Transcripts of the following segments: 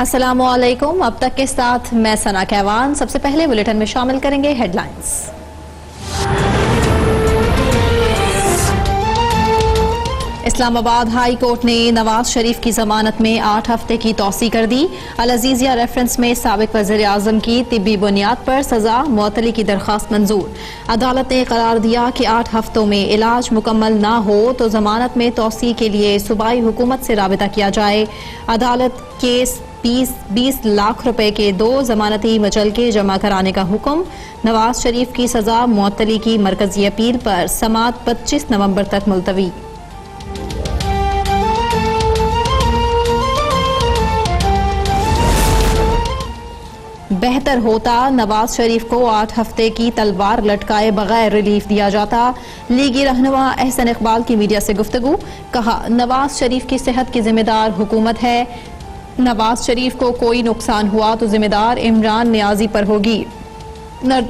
अस्सलामुअलैकुम। अब तक के साथ मैं सना कहवान। सबसे पहले बुलेटिन में शामिल करेंगे हेडलाइंस। इस्लामाबाद हाई कोर्ट ने नवाज शरीफ की जमानत में 8 हफ्ते की तौसी कर दी। अल अजीजिया रेफरेंस में साबिक वज़ीर आज़म की तिब्बी बुनियाद पर सजा मुअत्तली की दरख्वास्त मंजूर। अदालत ने करार दिया कि 8 हफ्तों में इलाज मुकम्मल ना हो तो जमानत में तौसी के लिए सूबाई हुकूमत से राबिता किया जाए। अदालत केस 20 लाख रुपए के 2 जमानती मचलके जमा कराने का हुक्म। नवाज शरीफ की सजा मुअत्तली की मरकजी अपील पर समाअत 25 नवंबर तक मुलतवी। बेहतर होता नवाज शरीफ को 8 हफ्ते की तलवार लटकाए बगैर रिलीफ दिया जाता। लीगी रहनुमा एहसन इकबाल की मीडिया से गुफ्तगू। कहा, नवाज शरीफ की सेहत की जिम्मेदार हुकूमत है। नवाज शरीफ को कोई नुकसान हुआ तो जिम्मेदार इमरान नियाजी पर होगी।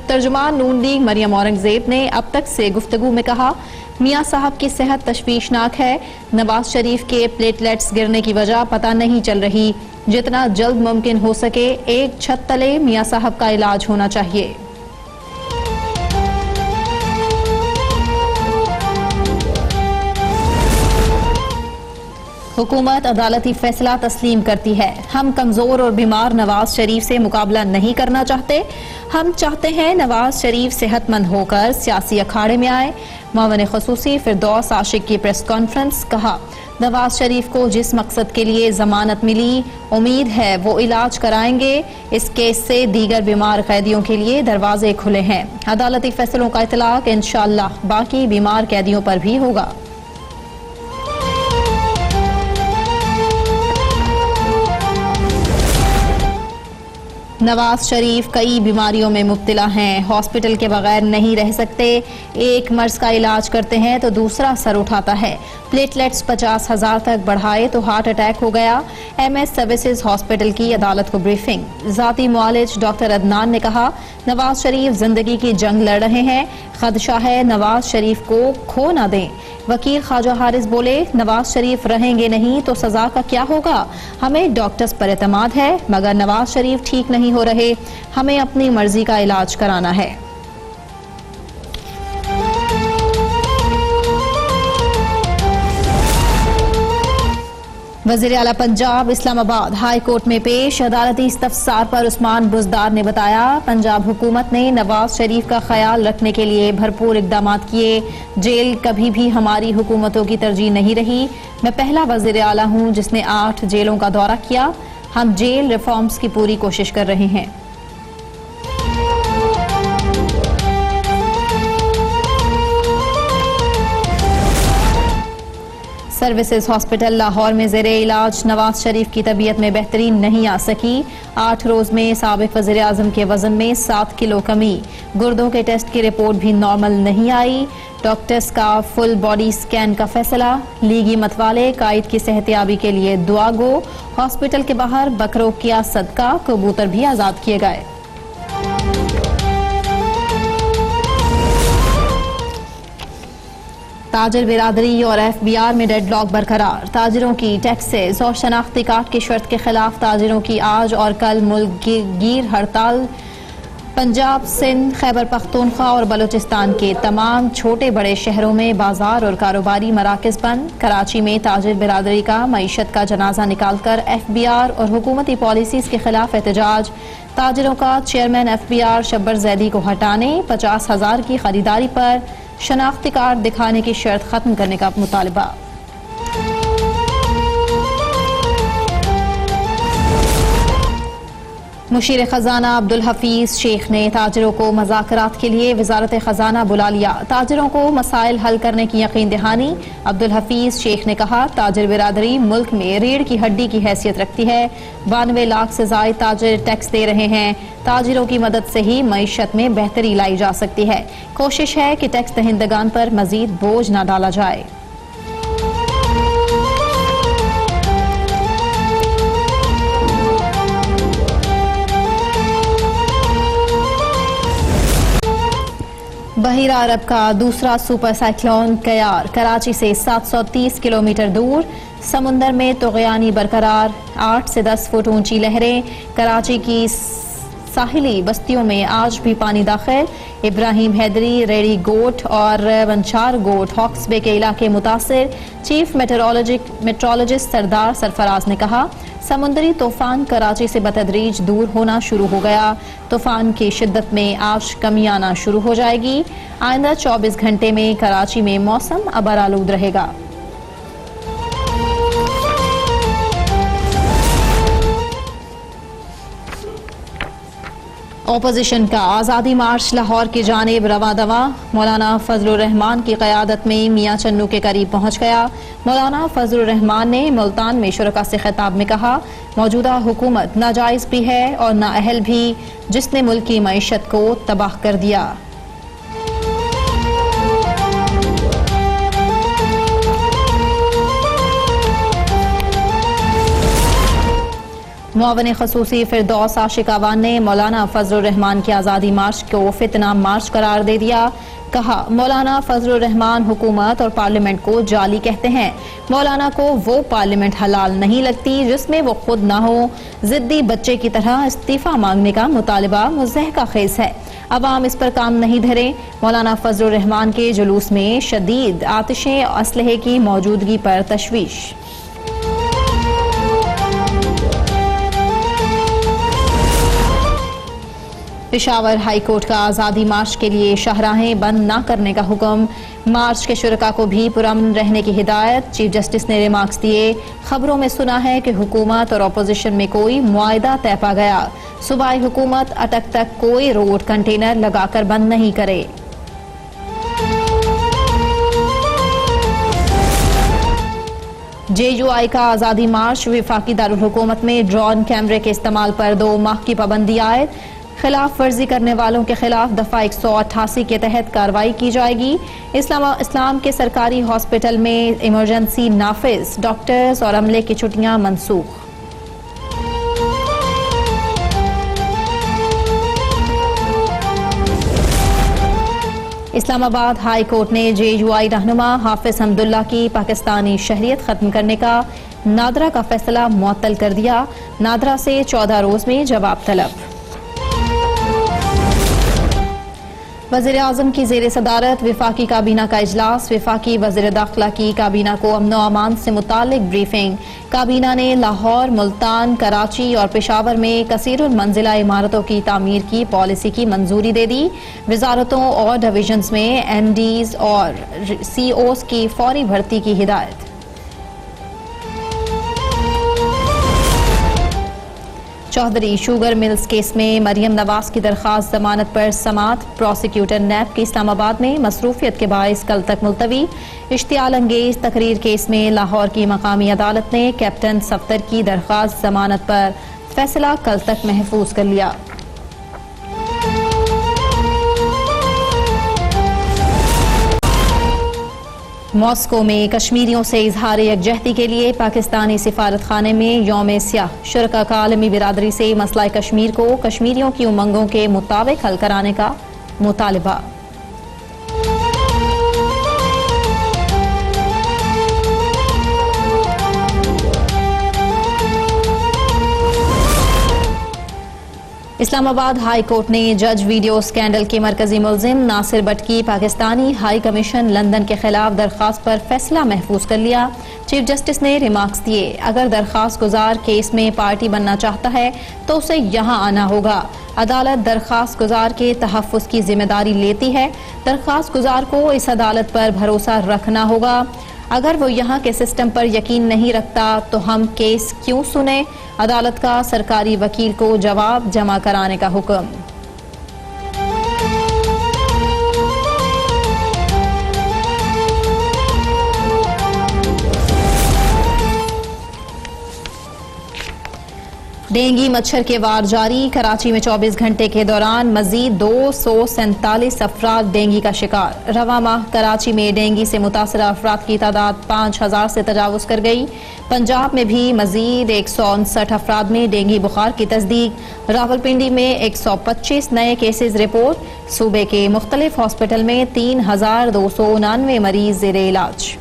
तर्जुमान नून लीग मरियम औरंगजेब ने अब तक से गुफ्तगू में कहा, मियां साहब की सेहत तशवीशनाक है। नवाज शरीफ के प्लेटलेट्स गिरने की वजह पता नहीं चल रही। जितना जल्द मुमकिन हो सके एक छत तले मियां साहब का इलाज होना चाहिए। हुकूमत अदालती फैसला तस्लीम करती है। हम कमजोर और बीमार नवाज शरीफ से मुकाबला नहीं करना चाहते। हम चाहते हैं नवाज शरीफ सेहतमंद होकर सियासी अखाड़े में आए। मुअव्विन ख़ुसूसी फिरदौस आशिक की प्रेस कॉन्फ्रेंस। कहा, नवाज शरीफ को जिस मकसद के लिए जमानत मिली उम्मीद है वो इलाज कराएंगे। इस केस से दीगर बीमार कैदियों के लिए दरवाजे खुले हैं। अदालती फैसलों का इतलाक इंशाअल्लाह बाकी बीमार कैदियों पर भी होगा। नवाज शरीफ कई बीमारियों में मुब्तला हैं। हॉस्पिटल के बगैर नहीं रह सकते। एक मर्ज का इलाज करते हैं तो दूसरा सर उठाता है। प्लेटलेट्स 50,000 तक बढ़ाए तो हार्ट अटैक हो गया। MS सर्विसेज हॉस्पिटल की अदालत को ब्रीफिंग। जाती मुआलिज डॉक्टर अदनान ने कहा, नवाज शरीफ जिंदगी की जंग लड़ रहे हैं। खदशा है नवाज शरीफ को खो ना दें। वकील ख्वाजा हारिस बोले, नवाज शरीफ रहेंगे नहीं तो सजा का क्या होगा। हमें डॉक्टर्स पर एतमाद है मगर नवाज शरीफ ठीक नहीं हो रहे। हमें अपनी मर्जी का इलाज कराना है। वज़ीर आला पंजाब इस्लामाबाद हाई कोर्ट में पेश। अदालती इस्तफसार पर उस्मान बुज़दार ने बताया, पंजाब हुकूमत ने नवाज शरीफ का ख्याल रखने के लिए भरपूर इक़दाम किए। जेल कभी भी हमारी हुकूमतों की तरजीह नहीं रही। मैं पहला वज़ीर आला हूँ जिसने 8 जेलों का दौरा किया। हम जेल रिफॉर्म्स की पूरी कोशिश कर रहे हैं। सर्विसेज हॉस्पिटल लाहौर में ज़ेरे इलाज नवाज शरीफ की तबीयत में बेहतरी नहीं आ सकी। 8 रोज में साबिक वज़ीर आज़म के वजन में 7 किलो कमी। गुर्दों के टेस्ट की रिपोर्ट भी नॉर्मल नहीं आई। डॉक्टर्स का फुल बॉडी स्कैन का फैसला। लीगी मतवाले कायद की सेहतयाबी के लिए दुआ गो। हॉस्पिटल के बाहर बकरों किया सदका। कबूतर भी आजाद किए गए। ताजिर बिरादरी और FBR में डेडलॉक बरकरार। ताजिरों की टैक्सेस और शनाख्ती कार्ड की शर्त के खिलाफ ताजिरों की आज और कल मुल्क गिर हड़ताल। पंजाब, सिंध, खैबर पख्तूनख्वा और बलूचिस्तान के तमाम छोटे बड़े शहरों में बाजार और कारोबारी मराकज बंद। कराची में ताजिर बिरादरी का मईशत का जनाजा निकालकर FBR और हुकूमती पॉलिसीज के खिलाफ एहतजाज। ताजिरों का चेयरमैन FBR शब्बर जैदी को हटाने, 50,000 की खरीदारी पर शनाख्ती कार्ड दिखाने की शर्त खत्म करने का मुतालबा। मुशीर खजाना अब्दुल हफीज शेख ने ताजिरों को मुज़ाकरात के लिए वजारत खजाना बुला लिया। ताजिरों को मसाइल हल करने की यकीन दहानी। अब्दुल हफीज शेख ने कहा, ताजिर बिरादरी मुल्क में रीढ़ की हड्डी की हैसियत रखती है। 92 लाख से ज्यादा ताजिर टैक्स दे रहे हैं। ताजिरों की मदद से ही मईशत में बेहतरी लाई जा सकती है। कोशिश है कि टैक्स दहिंदगान पर मजीद बोझ न डाला जाए। बहिरा अरब का दूसरा सुपर साइक्लोन कयार कराची से 730 किलोमीटर दूर, समुंदर में तुग़यानी बरकरार, 8 से 10 फुट ऊंची लहरें। कराची की साहिली बस्तियों में आज भी पानी दाखिल। इब्राहिम हैदरी, रेडी गोट और बंचार गोट हॉक्स बे के इलाके मुतासिर। चीफ मेट्रोलॉजिस्ट सरदार सरफराज ने कहा, समुद्री तूफान कराची से बतदरीज दूर होना शुरू हो गया। तूफान की शिद्दत में आज कमी आना शुरू हो जाएगी। आइंदा 24 घंटे में कराची में मौसम अबरालूद रहेगा। ओपोजिशन का आज़ादी मार्च लाहौर की जानिब रवा दवा। मौलाना फजलुर रहमान की क़यादत में मियाँ चन्नू के करीब पहुँच गया। मौलाना फजलुर रहमान ने मुल्तान में शुरका से खिताब में कहा, मौजूदा हुकूमत नाजायज़ भी है और नाअहल भी, जिसने मुल्क की मईशत को तबाह कर दिया। मुआवन खसूसी फिरदौस आशिकावान ने मौलाना फजलुर रहमान की आज़ादी मार्च को फितना मार्च करार दे दिया। कहा, मौलाना फजलुर रहमान हुकूमत और पार्लियामेंट को जाली कहते हैं। मौलाना को वो पार्लियामेंट हलाल नहीं लगती जिसमें वो खुद ना हो। जिद्दी बच्चे की तरह इस्तीफा मांगने का मुतालबा मुज़हका खेज है। अवाम इस पर काम नहीं धरे। मौलाना फजलुर रहमान के जुलूस में शदीद आतिशें असलहे की मौजूदगी पर तशवीश। पेशावर हाई कोर्ट का आज़ादी मार्च के लिए शाहराहें बंद न करने का हुक्म। मार्च के शुरका को भी पुरअमन रहने की हिदायत। चीफ जस्टिस ने रिमार्क्स दिए, खबरों में सुना है कि हुकूमत और अपोजिशन में कोई मुआहिदा तय पा गया। सूबाई हुकूमत अटक तक कोई रोड कंटेनर लगाकर बंद नहीं करे। JUI का आज़ादी मार्च। विफाकी दारुल हुकूमत में ड्रोन कैमरे के इस्तेमाल पर 2 माह की पाबंदी आयद। खिलाफ वर्जी करने वालों के खिलाफ दफा 188 के तहत कार्रवाई की जाएगी। इस्लाम के सरकारी हॉस्पिटल में इमरजेंसी नाफिज, डॉक्टर्स और अमले की छुट्टियां मनसूख। इस्लामाबाद हाई कोर्ट ने JUI रहनुमा हाफिज हमदुल्ला की पाकिस्तानी शहरियत खत्म करने का नादरा का फैसला मुअत्तल कर दिया। नादरा से 14 रोज में जवाब तलब। वज़ीर आज़म की ज़ेर सदारत विफाकी काबीना का इजलास। विफाकी वज़ीर दाखिला की काबीना को अमन व अमान से मुतालिक ब्रीफिंग। काबीना ने लाहौर, मुल्तान, कराची और पेशावर में कसीरुल मंजिला इमारतों की तामीर की पॉलिसी की मंजूरी दे दी। वजारतों और डिवीजन्स में MDs और COs की फौरी भर्ती की हिदायत। चौधरी शुगर मिल्स केस में मरियम नवाज की दरखास्त जमानत पर समात। प्रोसिक्यूटर नैब की इस्लामाबाद में मसरूफियत के बायस कल तक मुलतवी। इश्तियाल अंगेज तकरीर केस में लाहौर की मकामी अदालत ने कैप्टन सफ्तर की दरखास्त जमानत पर फैसला कल तक महफूज कर लिया। मॉस्को में कश्मीरियों से इजहार यकजहती के लिए पाकिस्तानी सिफारत खाने में यौम स्याह। शुरका का आलमी बिरादरी से मसला कश्मीर को कश्मीरियों की उमंगों के मुताबिक हल कराने का मुतालबा। इस्लामाबाद हाई कोर्ट ने जज वीडियो स्कैंडल के मरकजी मुलजिम नासिर भट्ट की पाकिस्तानी हाई कमीशन लंदन के खिलाफ दरखास्त पर फैसला महफूज कर लिया। चीफ जस्टिस ने रिमार्क्स दिए, अगर दरखास्त गुजार केस में पार्टी बनना चाहता है तो उसे यहाँ आना होगा। अदालत दरखास्त गुजार के तहफ़्फ़ुज़ की जिम्मेदारी लेती है। दरखास्त गुजार को इस अदालत पर भरोसा रखना होगा। अगर वो यहाँ के सिस्टम पर यकीन नहीं रखता तो हम केस क्यों सुने। अदालत का सरकारी वकील को जवाब जमा कराने का हुक्म। डेंगू मच्छर के वार जारी। कराची में 24 घंटे के दौरान मजीद 247 अफराद डेंगू का शिकार। रवा माह कराची में डेंगू से मुतासरा अफराद की तादाद 5000 से तजावुज कर गई। पंजाब में भी मजीद 159 अफराद में डेंगू बुखार की तस्दीक। रावलपिंडी में 125 नए केसेज रिपोर्ट। सूबे के मुख्तलिफ हॉस्पिटल में 3299 मरीज ज़ेरे इलाज।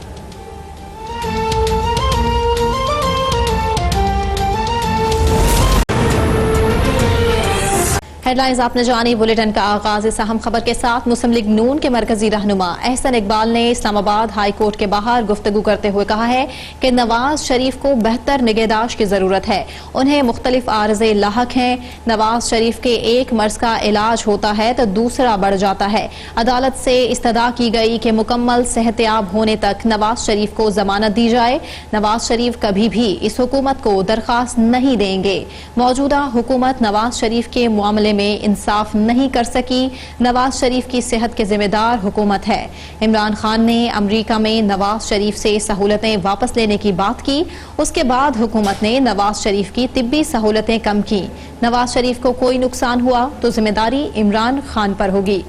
हेडलाइंस आपने जानी। बुलेटिन का आगाज इस अहम खबर के साथ मुस्लिम लीग नून के मरकजी रहनुमा एहसन इकबाल ने इस्लामाबाद हाई कोर्ट के बाहर गुफ्तगू करते हुए कहा है कि नवाज शरीफ को बेहतर निगहदाश्त की जरूरत है। उन्हें मुख्तलिफ आर्जे लाहक हैं। नवाज शरीफ के एक मर्ज का इलाज होता है तो दूसरा बढ़ जाता है। अदालत से इस्तदा की गई कि मुकम्मल सेहतयाब होने तक नवाज शरीफ को जमानत दी जाए। नवाज शरीफ कभी भी इस हुकूमत को दरखास्त नहीं देंगे। मौजूदा हुकूमत नवाज शरीफ के मामले में इंसाफ नहीं कर सकी। नवाज शरीफ की सेहत के जिम्मेदार हुकूमत है। इमरान खान ने अमरीका में नवाज शरीफ से सहूलतें वापस लेने की बात की। उसके बाद हुकूमत ने नवाज शरीफ की तिब्बी सहूलतें कम की। नवाज शरीफ को कोई नुकसान हुआ तो जिम्मेदारी इमरान खान पर होगी।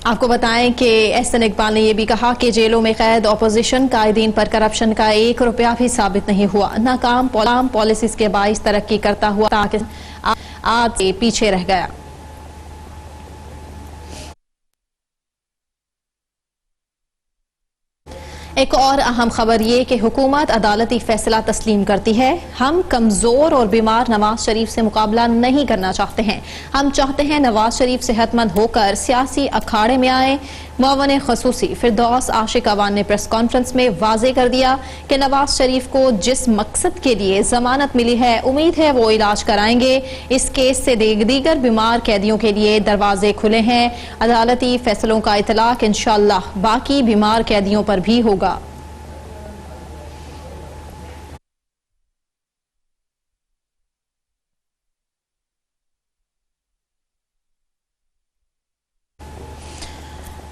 आपको बताएं कि एहसन इकबाल ने यह भी कहा कि जेलों में कैद अपोजिशन कायदीन पर करप्शन का 1 रुपया भी साबित नहीं हुआ। नाकाम पॉलिसीज के बाइस तरक्की करता हुआ ताकि आज से पीछे रह गया। एक और अहम खबर ये कि हुकूमत अदालती फैसला तस्लीम करती है। हम कमजोर और बीमार नवाज शरीफ से मुकाबला नहीं करना चाहते हैं। हम चाहते हैं नवाज शरीफ सेहतमंद होकर सियासी अखाड़े में आए। मुअव्विन खसूसी फिरदौस आशिक अवान ने प्रेस कॉन्फ्रेंस में वाजे कर दिया कि नवाज शरीफ को जिस मकसद के लिए जमानत मिली है उम्मीद है वो इलाज कराएंगे। इस केस से दीगर बीमार कैदियों के लिए दरवाजे खुले हैं। अदालती फैसलों का इतलाक इंशाअल्लाह बाकी बीमार कैदियों पर भी होगा।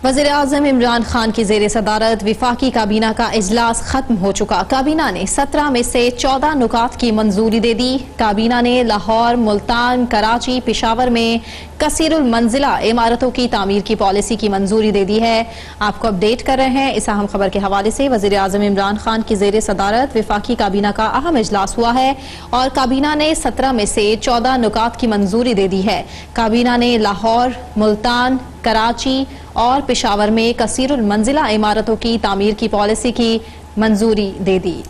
वज़ीर-ए-आज़म इमरान खान की ज़ेरे सदारत विफाकी काबीना का इजलास खत्म हो चुका। काबीना ने 17 में से 14 नुकात की मंजूरी दे दी। काबीना ने लाहौर, मुल्तान, कराची, पेशावर में कसीरुल मंजिला इमारतों की तामीर की पॉलिसी की मंजूरी दे दी है। आपको अपडेट कर रहे हैं इस अहम खबर के हवाले से। वज़ीर-ए-आज़म इमरान खान की ज़ेरे सदारत विफाकी काबीना का अहम इजलास हुआ है और काबीना ने 17 में से 14 नुकात की मंजूरी दे दी है। काबीना ने लाहौर, मुल्तान, कराची और पेशावर में कसीरुल मंजिला इमारतों की तामीर की पॉलिसी की मंजूरी दे दी।